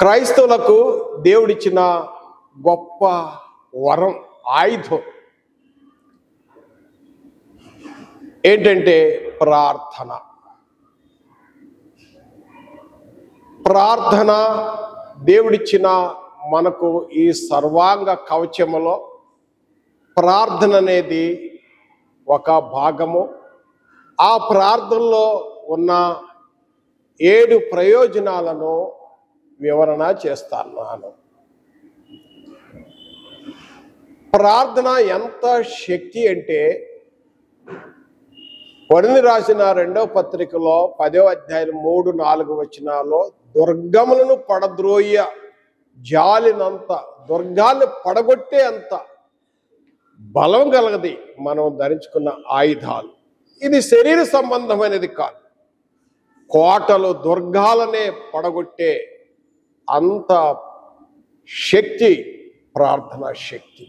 క్రైస్తవులకు దేవుడిచ్చిన గొప్ప వరం, ఆయుధం ఏంటంటే ప్రార్థన. ప్రార్థన దేవుడిచ్చిన మనకు ఈ సర్వాంగ కవచములో ప్రార్థన అనేది ఒక భాగము. ఆ ప్రార్థనలో ఉన్న 7 ప్రయోజనాలను వివరణ చేస్తున్నాను. ప్రార్థన ఎంత శక్తి అంటే, కొరింథీ రాసిన 2వ పత్రికలో 10వ అధ్యాయం 3-4 వచనాల్లో దుర్గములను పడద్రోయ జాలినంత, దుర్గాన్ని పడగొట్టే అంత బలం కలగది మనం ధరించుకున్న ఆయుధాలు. ఇది శరీర సంబంధమైనది కాదు, కోటలు దుర్గాలనే పడగొట్టే అంత శక్తి ప్రార్థనా శక్తి.